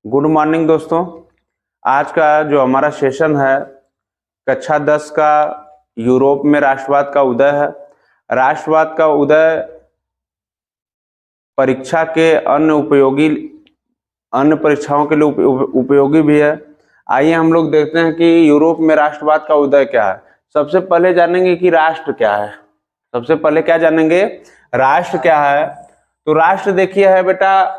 Good morning दोस्तों। आज का जो हमारा सेशन है कक्षा 10 का यूरोप में राष्ट्रवाद का उदय है। राष्ट्रवाद का उदय परीक्षा के अन्य परीक्षाओं के लिए उपयोगी भी है। आइए हम लोग देखते हैं कि यूरोप में राष्ट्रवाद का उदय क्या है। सबसे पहले जानेंगे कि राष्ट्र क्या है। सबसे पहले क्या जानेंगे, राष्ट्र क्या है। तो राष्ट्र देखिए है बेटा,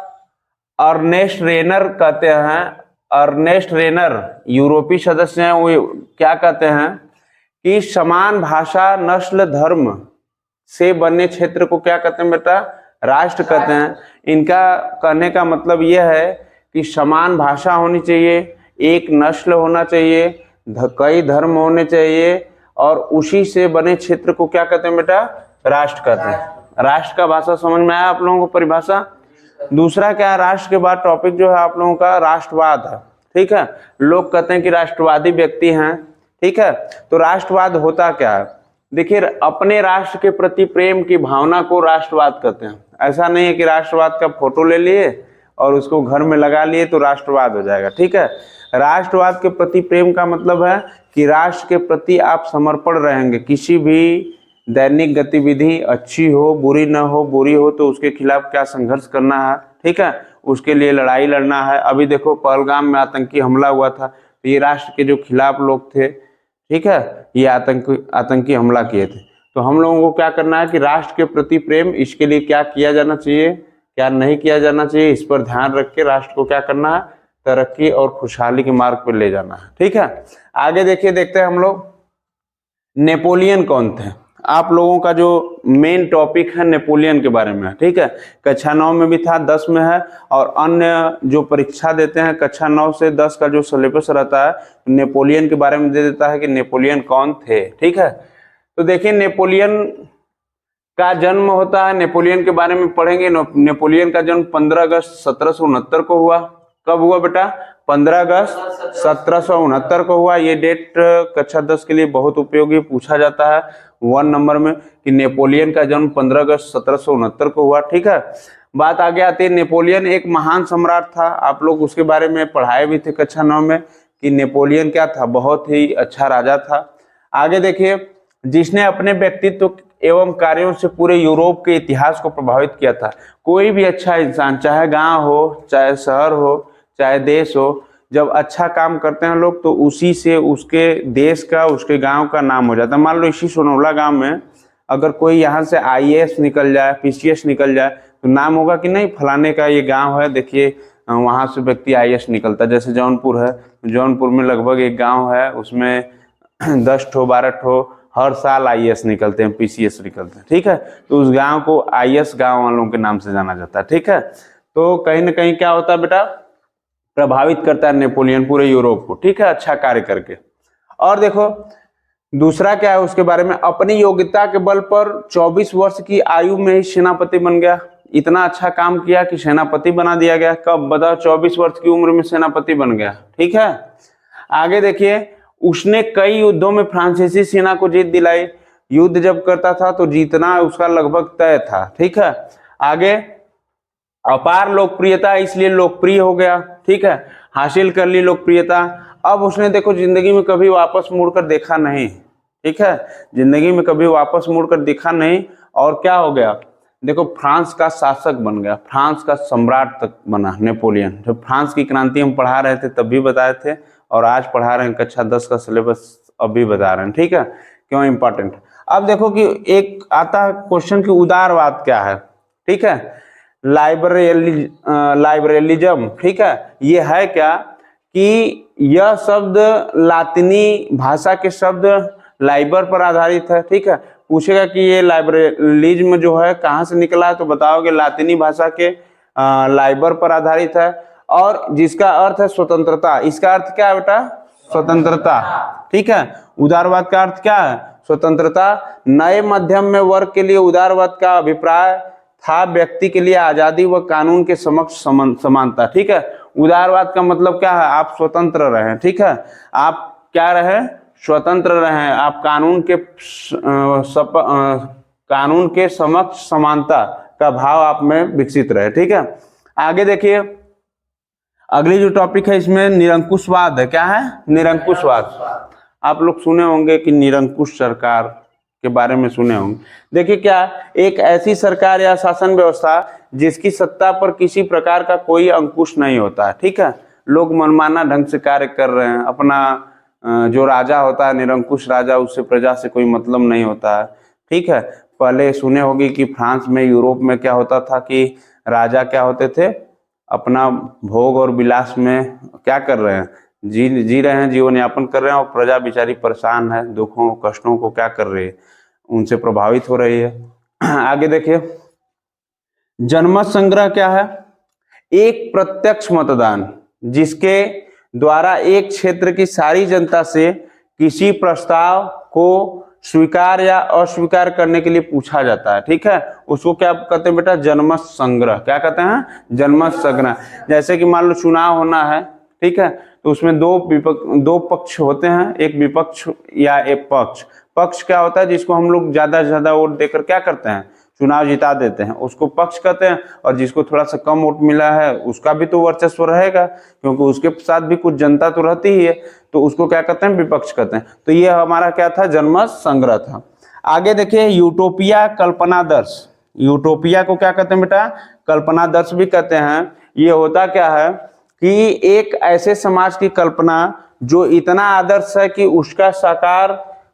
अर्नेस्ट रेनर कहते हैं। अर्नेस्ट रेनर यूरोपीय सदस्य हैं। वो क्या कहते हैं कि समान भाषा, नस्ल, धर्म से बने क्षेत्र को क्या कहते हैं बेटा, राष्ट्र कहते हैं। इनका कहने का मतलब यह है कि समान भाषा होनी चाहिए, एक नस्ल होना चाहिए, कई धर्म होने चाहिए और उसी से बने क्षेत्र को क्या कहते हैं बेटा, राष्ट्र कहते हैं। राष्ट्र का भाषा समझ में आया आप लोगों को, परिभाषा। दूसरा क्या है, राष्ट्र के बाद टॉपिक जो है आप लोगों का राष्ट्रवाद है। ठीक है, लोग कहते हैं कि राष्ट्रवादी व्यक्ति हैं। ठीक है, तो राष्ट्रवाद होता क्या है, देखिए अपने राष्ट्र के प्रति प्रेम की भावना को राष्ट्रवाद कहते हैं। ऐसा नहीं है कि राष्ट्रवाद का फोटो ले लिए और उसको घर में लगा लिए तो राष्ट्रवाद हो जाएगा। ठीक है, राष्ट्रवाद के प्रति प्रेम का मतलब है कि राष्ट्र के प्रति आप समर्पण रहेंगे। किसी भी दैनिक गतिविधि अच्छी हो, बुरी न हो, बुरी हो तो उसके खिलाफ क्या संघर्ष करना है। ठीक है, उसके लिए लड़ाई लड़ना है। अभी देखो पहलगाम में आतंकी हमला हुआ था, तो ये राष्ट्र के जो खिलाफ लोग थे, ठीक है, ये आतंकी हमला किए थे। तो हम लोगों को क्या करना है कि राष्ट्र के प्रति प्रेम, इसके लिए क्या किया जाना चाहिए, क्या नहीं किया जाना चाहिए, इस पर ध्यान रख के राष्ट्र को क्या करना है, तरक्की और खुशहाली के मार्ग पर ले जाना है। ठीक है, आगे देखिए, देखते हैं हम लोग नेपोलियन कौन थे। आप लोगों का जो मेन टॉपिक है नेपोलियन के बारे में। ठीक है, कक्षा 9 में भी था, 10 में है, और अन्य जो परीक्षा देते हैं कक्षा 9 से 10 का जो सिलेबस रहता है नेपोलियन के बारे में दे देता है कि नेपोलियन कौन थे। ठीक है, तो देखिए नेपोलियन का जन्म होता है, नेपोलियन के बारे में पढ़ेंगे। नेपोलियन का जन्म 15 अगस्त 1769 को हुआ। कब हुआ बेटा, 15 अगस्त 1769 को हुआ। ये डेट कक्षा 10 के लिए बहुत उपयोगी पूछा जाता है 1 नंबर में कि नेपोलियन का जन्म 15 अगस्त 1769 को हुआ। ठीक है, बात आगे आती है, नेपोलियन एक महान सम्राट था। आप लोग उसके बारे में पढ़ाए भी थे कक्षा 9 में कि नेपोलियन क्या था, बहुत ही अच्छा राजा था। आगे देखिए, जिसने अपने व्यक्तित्व एवं कार्यों से पूरे यूरोप के इतिहास को प्रभावित किया था। कोई भी अच्छा इंसान, चाहे गांव हो, चाहे शहर हो, चाहे देश हो, जब अच्छा काम करते हैं लोग तो उसी से उसके देश का, उसके गांव का नाम हो जाता है। मान लो इसी सोनौला गांव में अगर कोई यहाँ से IAS निकल जाए, PCS निकल जाए तो नाम होगा कि नहीं, फलाने का ये गांव है, देखिए वहां से व्यक्ति IAS निकलता है। जैसे जौनपुर है, जौनपुर में लगभग एक गाँव है, उसमें 10 ठो 12 ठो हर साल IAS निकलते हैं, PCS निकलते हैं। ठीक है, तो उस गांव को IAS गांव वालों के नाम से जाना जाता है। ठीक है, तो कहीं ना कहीं क्या होता है बेटा, प्रभावित करता है नेपोलियन पूरे यूरोप को। ठीक है, अच्छा कार्य करके। और देखो दूसरा क्या है उसके बारे में, अपनी योग्यता के बल पर 24 वर्ष की आयु में ही सेनापति बन गया। इतना अच्छा काम किया कि सेनापति बना दिया गया। कब बताओ, 24 वर्ष की उम्र में सेनापति बन गया। ठीक है, आगे देखिए, उसने कई युद्धों में फ्रांसीसी सेना को जीत दिलाई। युद्ध जब करता था तो जीतना उसका लगभग तय था। ठीक है, आगे अपार लोकप्रियता, इसलिए लोकप्रिय हो गया। ठीक है, हासिल कर ली लोकप्रियता। अब उसने देखो जिंदगी में कभी वापस मुड़कर देखा नहीं। ठीक है, जिंदगी में कभी वापस मुड़कर देखा नहीं। और क्या हो गया, देखो फ्रांस का शासक बन गया, फ्रांस का सम्राट तक बना नेपोलियन। जब फ्रांस की क्रांति हम पढ़ा रहे थे तब भी बताए थे, और आज पढ़ा रहे हैं कक्षा 10 का सिलेबस अभी बता रहे हैं। ठीक है, क्यों इंपॉर्टेंट। अब देखो कि एक आता है क्वेश्चन की उदारवाद क्या है। ठीक है, लाइबरलिज्म। ठीक है, ये है क्या कि यह शब्द लातिनी भाषा के शब्द लाइबर पर आधारित है। ठीक है, पूछेगा कि ये लाइबरलिज्म जो है कहाँ से निकला है, तो बताओगे लातिनी भाषा के लाइबर पर आधारित है, और जिसका अर्थ है स्वतंत्रता। इसका अर्थ क्या है बेटा, स्वतंत्रता। ठीक है, उदारवाद का अर्थ क्या है, स्वतंत्रता। नए मध्यम में वर्ग के लिए उदारवाद का अभिप्राय था व्यक्ति के लिए आजादी व कानून के समक्ष समानता। ठीक है, उदारवाद का मतलब क्या है, आप स्वतंत्र रहें। ठीक है, आप क्या रहें, स्वतंत्र रहें। आप कानून के समक्ष समानता का भाव आप में विकसित रहे। ठीक है, आगे देखिए, अगली जो टॉपिक है इसमें निरंकुशवाद है। क्या है? निरंकुशवाद। आप लोग सुने होंगे कि निरंकुश सरकार के बारे में सुने होंगे। देखिए क्या, एक ऐसी सरकार या शासन व्यवस्था जिसकी सत्ता पर किसी प्रकार का कोई अंकुश नहीं होता है। ठीक है, लोग मनमाना ढंग से कार्य कर रहे हैं, अपना जो राजा होता है निरंकुश राजा, उससे प्रजा से कोई मतलब नहीं होता है। ठीक है, पहले सुने होगी कि फ्रांस में, यूरोप में क्या होता था कि राजा क्या होते थे, अपना भोग और विलास में क्या कर रहे हैं, जी रहे हैं, जीवन यापन कर रहे हैं, और प्रजा बेचारी परेशान है, दुखों कष्टों को क्या कर रही है, उनसे प्रभावित हो रही है। आगे देखिए, जनमत संग्रह क्या है? एक प्रत्यक्ष मतदान जिसके द्वारा एक क्षेत्र की सारी जनता से किसी प्रस्ताव को स्वीकार या अस्वीकार करने के लिए पूछा जाता है। ठीक है, उसको क्या कहते हैं बेटा? जनमत संग्रह। क्या कहते हैं? जनमत संग्रह। जैसे कि मान लो चुनाव होना है, ठीक है, तो उसमें दो पक्ष होते हैं, एक विपक्ष या एक पक्ष। पक्ष क्या होता है? जिसको हम लोग ज्यादा से ज्यादा वोट देकर क्या करते हैं, चुनाव जिता देते हैं, उसको पक्ष कहते हैं। और जिसको थोड़ा सा कम वोट मिला है उसका भी तो वर्चस्व रहेगा, क्योंकि उसके साथ भी कुछ जनता तो रहती ही है, तो उसको क्या कहते हैं? विपक्ष कहते हैं। तो ये हमारा क्या था? जनमत संग्रह था। आगे देखिए, यूटोपिया कल्पना दर्श। यूटोपिया को क्या कहते हैं बेटा? कल्पना दर्श भी कहते हैं। ये होता क्या है कि एक ऐसे समाज की कल्पना जो इतना आदर्श है कि उसका साकार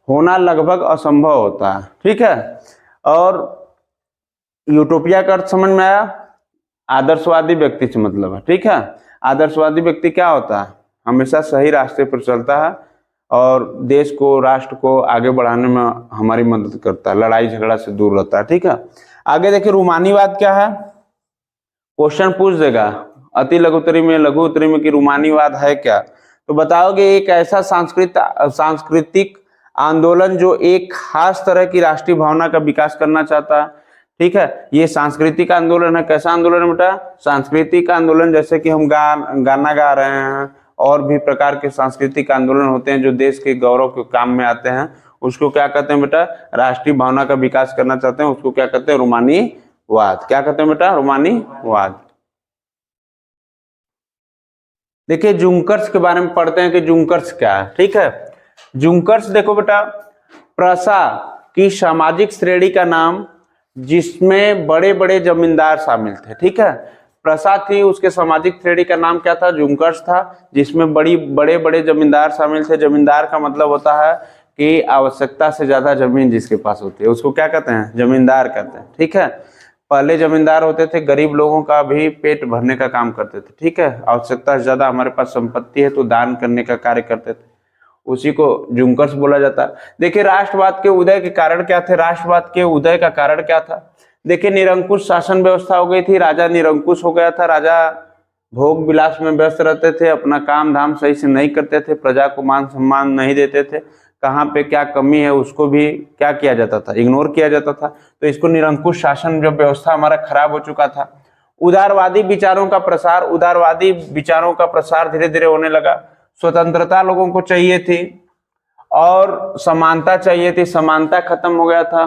होना लगभग असंभव होता है। ठीक है, और यूटोपिया का अर्थ समझ में आया? आदर्शवादी व्यक्ति से मतलब है। ठीक है, आदर्शवादी व्यक्ति क्या होता है? हमेशा सही रास्ते पर चलता है और देश को, राष्ट्र को आगे बढ़ाने में हमारी मदद करता है, लड़ाई झगड़ा से दूर रहता है। ठीक है, आगे देखिए, रूमानीवाद क्या है? क्वेश्चन पूछ देगा अति लघुत्तरी में, लघु उत्तरी में कि रूमानीवाद है क्या, तो बताओगे एक ऐसा सांस्कृतिक आंदोलन जो एक खास तरह की राष्ट्रीय भावना का विकास करना चाहता है। ठीक है, ये सांस्कृतिक आंदोलन है। कैसा आंदोलन है बेटा? सांस्कृतिक आंदोलन। जैसे कि हम गाना गा रहे हैं, और भी प्रकार के सांस्कृतिक आंदोलन होते हैं जो देश के गौरव के काम में आते हैं, उसको क्या कहते हैं बेटा? राष्ट्रीय भावना का विकास करना चाहते हैं, उसको क्या कहते हैं? रूमानीवाद। क्या कहते हैं बेटा? रूमानीवाद। देखिए, जुंकर्स के बारे में पढ़ते हैं कि जुंकर्स क्या है। ठीक है, जुंकर्स देखो बेटा, प्रसा की सामाजिक श्रेणी का नाम जिसमें बड़े बड़े जमींदार शामिल थे। ठीक है, प्रसा थी, उसके सामाजिक श्रेणी का नाम क्या था? जुंकर्स था, जिसमें बड़े बड़े जमींदार शामिल थे। जमींदार का मतलब होता है कि आवश्यकता से ज्यादा जमीन जिसके पास होती है उसको क्या कहते हैं? जमींदार कहते हैं। ठीक है, पहले जमींदार होते थे, गरीब लोगों का भी पेट भरने का काम करते थे। ठीक है, आवश्यकता से ज्यादा हमारे पास संपत्ति है तो दान करने का कार्य करते थे, उसी को जुंकर्स बोला जाता है। देखिए, राष्ट्रवाद के उदय के कारण क्या थे? राष्ट्रवाद के उदय का कारण क्या था? देखिए, निरंकुश शासन व्यवस्था हो गई थी, राजा निरंकुश हो गया था, राजा भोग विलास में व्यस्त रहते थे, अपना काम धाम सही से नहीं करते थे, प्रजा को मान सम्मान नहीं देते थे, कहाँ पे क्या कमी है उसको भी क्या किया जाता था? इग्नोर किया जाता था। तो इसको निरंकुश शासन जब व्यवस्था हमारा खराब हो चुका था। उदारवादी विचारों का प्रसार धीरे धीरे होने लगा। स्वतंत्रता लोगों को चाहिए थी और समानता चाहिए थी, समानता खत्म हो गया था।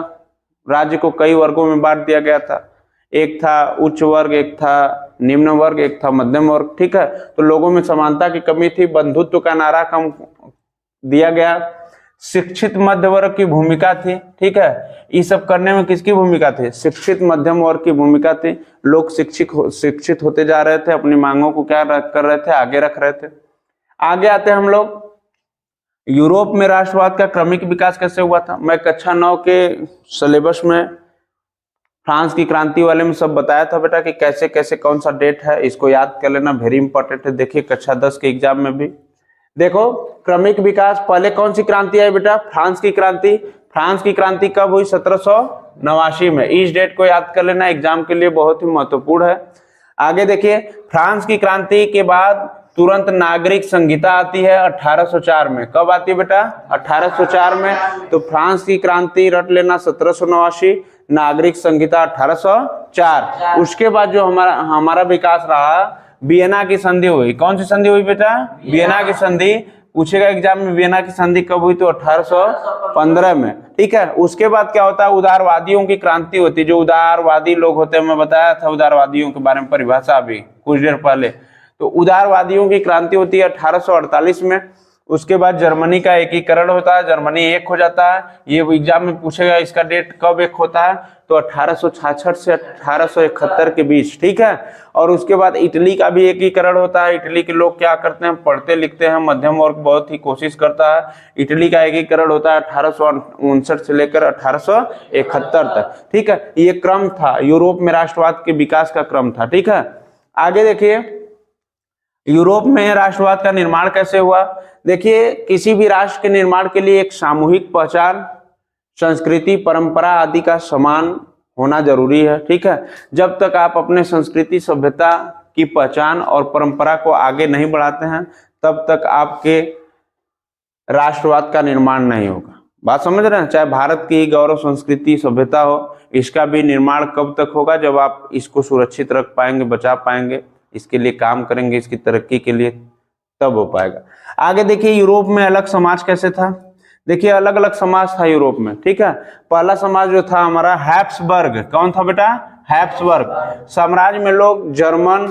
राज्य को कई वर्गों में बांट दिया गया था, एक था उच्च वर्ग, एक था निम्न वर्ग, एक था मध्यम वर्ग। ठीक है, तो लोगों में समानता की कमी थी, बंधुत्व का नारा कम दिया गया, शिक्षित मध्य वर्ग की भूमिका थी। ठीक है, ये सब करने में किसकी भूमिका थी? शिक्षित मध्यम वर्ग की भूमिका थी। लोग शिक्षित होते जा रहे थे, अपनी मांगों को क्या कर रहे थे? आगे रख रहे थे। आगे आते हैं हम लोग, यूरोप में राष्ट्रवाद का क्रमिक विकास कैसे हुआ था? मैं कक्षा 9 के सिलेबस में फ्रांस की क्रांति वाले में सब बताया था बेटा कि कैसे कैसे कौन सा डेट है, इसको याद कर लेना, वेरी इंपॉर्टेंट है। देखिए, कक्षा 10 के एग्जाम में भी देखो, क्रमिक विकास। पहले कौन सी क्रांति आई बेटा? फ्रांस की क्रांति। फ्रांस की क्रांति कब हुई? 1789 में। इस डेट को याद कर लेना, एग्जाम के लिए बहुत ही महत्वपूर्ण है। आगे देखिए, फ्रांस की क्रांति के बाद तुरंत नागरिक संहिता आती है 1804 में। कब आती है बेटा? 1804 में। तो फ्रांस की क्रांति रट लेना 1789, नागरिक संहिता 1804। उसके बाद जो हमारा विकास रहा, वियना की संधि हुई। कौन सी संधि हुई बेटा? वियना की संधि। पूछेगा एग्जाम में, वियना की संधि कब हुई? तो 1815 में। ठीक है, उसके बाद क्या होता है? उदारवादियों की क्रांति होती है। जो उदारवादी लोग होते हैं, मैं बताया था उदारवादियों के बारे में परिभाषा अभी कुछ देर पहले। तो उदारवादियों की क्रांति होती है 1848 में। उसके बाद जर्मनी का एकीकरण होता है, जर्मनी एक हो जाता है। ये एग्जाम में पूछेगा इसका डेट कब एक होता है, तो 1866 से 1871 के बीच, ठीक है। और उसके बाद इटली का भी एकीकरण होता है। इटली के लोग क्या करते हैं, पढ़ते लिखते हैं, मध्यम वर्ग बहुत ही कोशिश करता है। इटली का एकीकरण होता है 1859 से लेकर 1871 तक, ठीक है। ये क्रम था, यूरोप में राष्ट्रवाद के विकास का क्रम था, ठीक है। आगे देखिए, यूरोप में राष्ट्रवाद का निर्माण कैसे हुआ। देखिए, किसी भी राष्ट्र के निर्माण के लिए एक सामूहिक पहचान, संस्कृति, परंपरा आदि का समान होना जरूरी है, ठीक है। जब तक आप अपने संस्कृति, सभ्यता की पहचान और परंपरा को आगे नहीं बढ़ाते हैं, तब तक आपके राष्ट्रवाद का निर्माण नहीं होगा। बात समझ रहे हैं। चाहे भारत की गौरव संस्कृति सभ्यता हो, इसका भी निर्माण कब तक होगा, जब आप इसको सुरक्षित रख पाएंगे, बचा पाएंगे, इसके लिए काम करेंगे, इसकी तरक्की के लिए, तब हो पाएगा। आगे देखिए, यूरोप में अलग समाज कैसे था। देखिए, अलग अलग समाज था यूरोप में, ठीक है। पहला समाज जो था हमारा हैब्सबर्ग। कौन था बेटा, हैब्सबर्ग साम्राज्य में लोग जर्मन,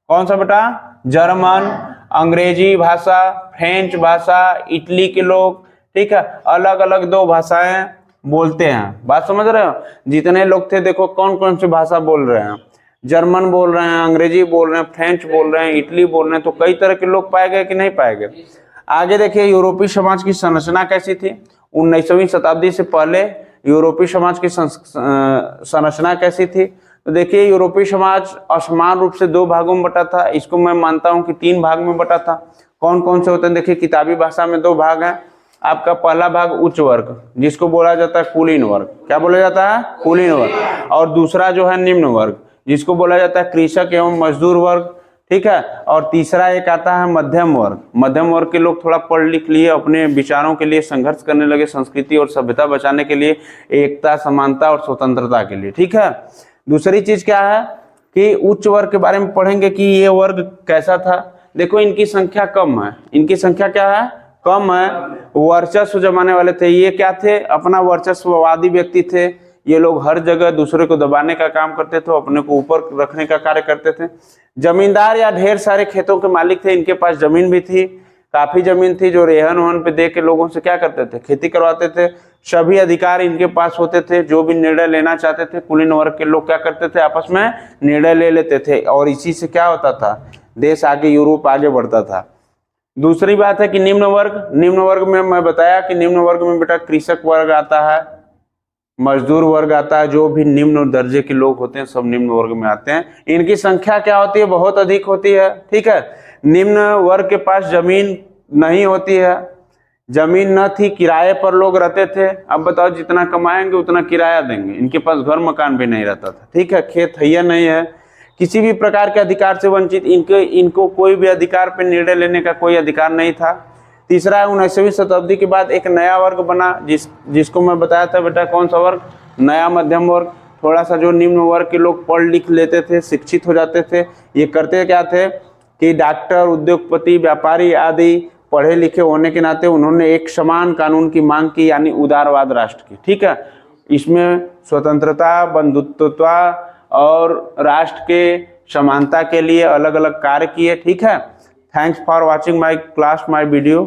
कौन सा बेटा, जर्मन, अंग्रेजी भाषा, फ्रेंच भाषा, इटली के लोग, ठीक है, अलग अलग दो भाषाएं बोलते हैं। बात समझ रहे हो। जितने लोग थे देखो कौन कौन सी भाषा बोल रहे हैं, जर्मन बोल रहे हैं, अंग्रेजी बोल रहे हैं, फ्रेंच बोल रहे हैं, इटली बोल रहे हैं। तो कई तरह के लोग पाए गए कि नहीं पाए गए। आगे देखिए, यूरोपीय समाज की संरचना कैसी थी। 19वीं शताब्दी से पहले यूरोपीय समाज की संरचना कैसी थी। तो देखिए, यूरोपीय समाज असमान रूप से दो भागों में बटा था। इसको मैं मानता हूं कि 3 भाग में बटा था। कौन कौन से होते हैं, देखिए, किताबी भाषा में 2 भाग हैं। आपका पहला भाग उच्च वर्ग, जिसको बोला जाता है कुलीन वर्ग। क्या बोला जाता है, कुलीन वर्ग। और दूसरा जो है निम्न वर्ग, जिसको बोला जाता है कृषक एवं मजदूर वर्ग, ठीक है। और तीसरा एक आता है मध्यम वर्ग। मध्यम वर्ग के लोग थोड़ा पढ़ लिख लिए, अपने विचारों के लिए संघर्ष करने लगे, संस्कृति और सभ्यता बचाने के लिए, एकता, समानता और स्वतंत्रता के लिए, ठीक है। दूसरी चीज क्या है कि उच्च वर्ग के बारे में पढ़ेंगे कि ये वर्ग कैसा था। देखो, इनकी संख्या कम है। इनकी संख्या क्या है, कम है। वर्चस्व जमाने वाले थे। ये क्या थे, अपना वर्चस्ववादी व्यक्ति थे। ये लोग हर जगह दूसरे को दबाने का काम करते थे, अपने को ऊपर रखने का कार्य करते थे। जमींदार या ढेर सारे खेतों के मालिक थे। इनके पास जमीन भी थी, काफी जमीन थी, जो रेहन वहन पे दे के लोगों से क्या करते थे, खेती करवाते थे। सभी अधिकार इनके पास होते थे। जो भी निर्णय लेना चाहते थे, कुलीन वर्ग के लोग क्या करते थे, आपस में निर्णय ले लेते थे। और इसी से क्या होता था, देश आगे, यूरोप आगे बढ़ता था। दूसरी बात है कि निम्न वर्ग। निम्न वर्ग में मैं बताया कि निम्न वर्ग में बेटा कृषक वर्ग आता है, मजदूर वर्ग आता है। जो भी निम्न दर्जे के लोग होते हैं सब निम्न वर्ग में आते हैं। इनकी संख्या क्या होती है, बहुत अधिक होती है, ठीक है। निम्न वर्ग के पास जमीन नहीं होती है, जमीन न थी, किराए पर लोग रहते थे। अब बताओ, जितना कमाएंगे उतना किराया देंगे। इनके पास घर मकान भी नहीं रहता था, ठीक है। खेत हैया नहीं है, किसी भी प्रकार के अधिकार से वंचित। इनको कोई भी अधिकार पर निर्णय लेने का कोई अधिकार नहीं था। तीसरा, 19वीं शताब्दी के बाद एक नया वर्ग बना, जिसको मैं बताया था बेटा, कौन सा वर्ग, नया मध्यम वर्ग। थोड़ा सा जो निम्न वर्ग के लोग पढ़ लिख लेते थे, शिक्षित हो जाते थे। ये करते क्या थे कि डॉक्टर, उद्योगपति, व्यापारी आदि पढ़े लिखे होने के नाते उन्होंने एक समान कानून की मांग की, यानी उदारवाद राष्ट्र की, ठीक है। इसमें स्वतंत्रता, बंधुत्वता और राष्ट्र के समानता के लिए अलग अलग कार्य किए, ठीक है। Thanks for watching my class, my video.